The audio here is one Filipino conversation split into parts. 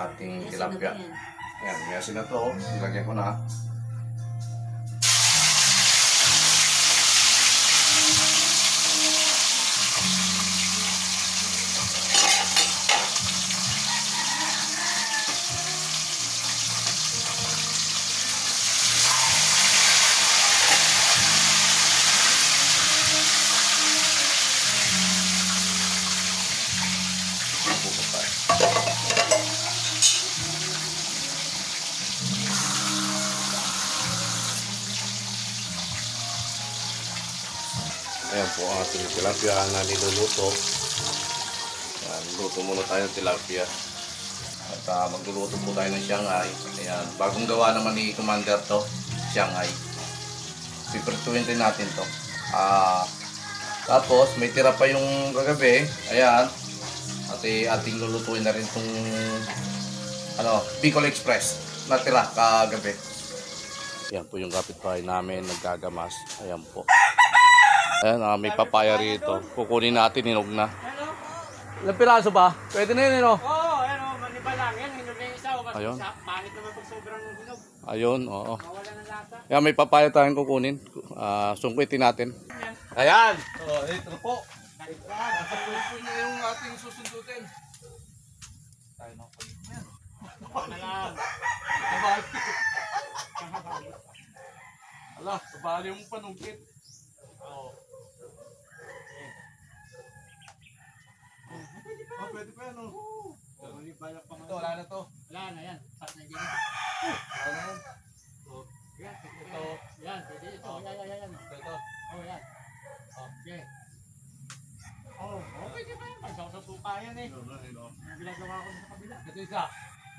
ating tilapia. Ayan, may asin na to. Ilagay ko na. Ayan po ang ating tilapia na niluluto. Ayan, luto muna tayo ng tilapia. At magluluto po tayo ng Shanghai. Ayan, bagong gawa naman ni Commander to, Shanghai. Piprituin din natin to. Tapos may tira pa yung kagabi. Ayan. At ating lulutuin na rin itong Bicol Express. Natira kagabi. Ayan po yung kapitbahay namin naggagamas. Ayan po. Ayan, may papaya rito. Kukunin natin, hinog na. Ilang piraso ba? Pwede na yun, no? Oo, maniba lang. Yan, hinog na yung isa. Ayun. Manit naman pag sobrang hinog. Ayun, oo. Mawala ng lasa. Ayan, may papaya tayong kukunin. Sungkitin natin. Ayan! Ito po. Ito na yung ating susundutin. Tayo na po. Ano lang. Ala, sabali yung panungkit. Oo. Pwede pa yan, Oo. Ito, wala na to. Wala na yan. Pas na dito. Wala na yan. Yan, Ito. yan, pwede ito. Yan. Ito. Oh, yan. Okay. Oh, okay di ba yan? Pagsaw-suka yan eh. Ang ginagawa ko sa kabila. Ito isa.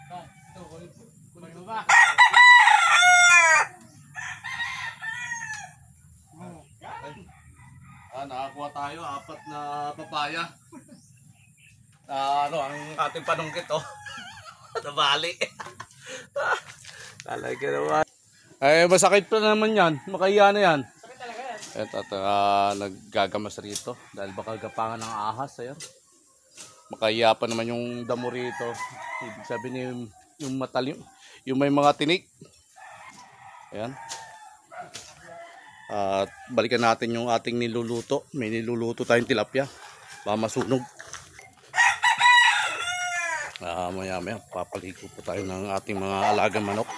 Saan? Ito, kulit Kunin mo ba? Oh, yan. Nakakuha tayo, 4 na papaya. Ang ating panungkit, oh. Nabali. Talay ka naman. Ay, masakit pa naman yan. Makahiya na yan. Sakit talaga yan. Ito, naggagamas rito. Dahil baka gapangan ng ahas. Ayan. Makahiya pa naman yung damo rito. Ibig sabihin yung matalim, yung may mga tinik. Ayan. At balikan natin yung ating niluluto. May niluluto tayong tilapia. Baka masunog. Maya papaligo po tayo ng ating mga alagang manok.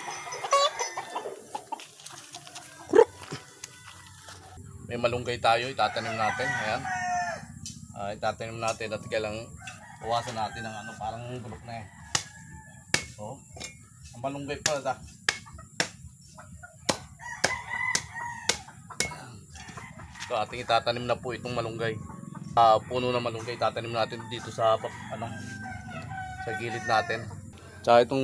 May malunggay tayo, itatanim natin. Ayan. Itatanim natin at kailang uwasan natin ng parang bulok na eh. So, ang malunggay pa ito. So, ating itatanim na po itong malunggay. Puno ng malunggay itatanim natin dito sa sa gilid natin. Tsaka itong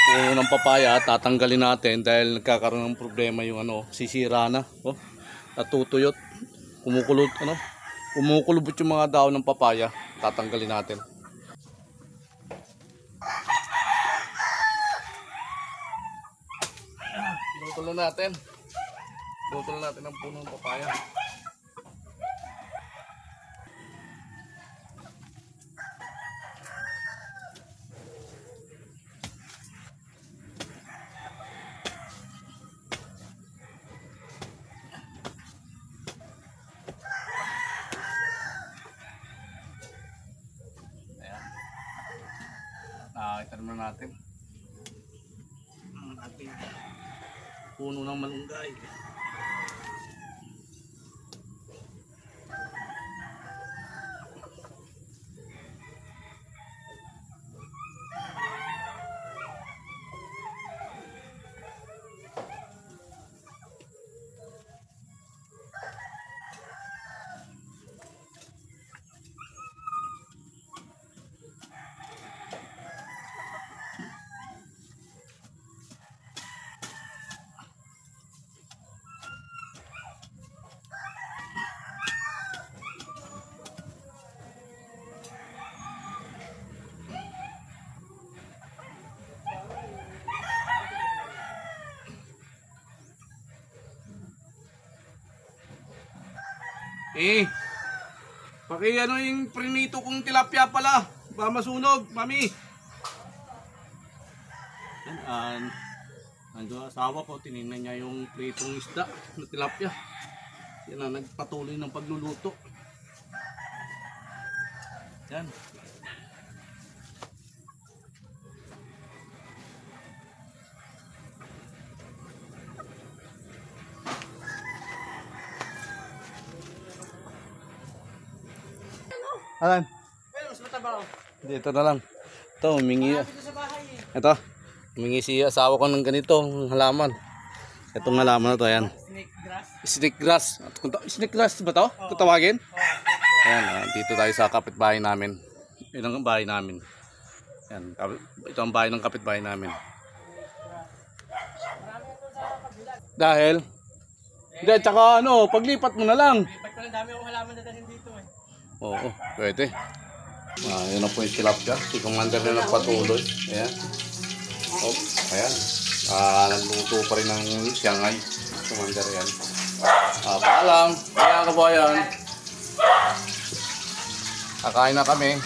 puno ng papaya tatanggalin natin dahil nagkakaroon ng problema yung sisira na. Oh, natutuyot. Kumukulubot yung mga dahon ng papaya. Tatanggalin natin. Pinutulan natin. Pinutulan natin ang puno ng papaya. Itanim na natin ang ating puno ng malunggay. Paki yung prinito kong tilapia pala. Ba masunog, mami. Yan, nandun ang asawa ko, tinignan niya yung pritong isda na tilapia. Yan na, nagpatuloy ng pagluluto. Yan. Alan, Pero mas mataba oh. dito na lang. Ito, humingi. Dito sa bahay eh. Ito, humingi si asawa ko ng ganito, halaman. Itong halaman na to, ayan. Snake grass. Snake grass. Snake grass ba to? Ito tawagin? Ayan, dito tayo sa kapitbahay namin. Yun ang bahay namin. Ayan, ito ang bahay ng kapitbahay namin. Dahil? Hindi, tsaka ano, paglipat mo na lang. Lipat ko lang, dami akong halaman na dalhin dito eh. Oo, pwede. Yun na po yung tilapia. Si Commander na nagpatuloy. Ayan. Oh, ayan. Nagluto pa rin ng Shanghai. Commander yan. Paalam. Kaya ka po yan. Kakain na kami.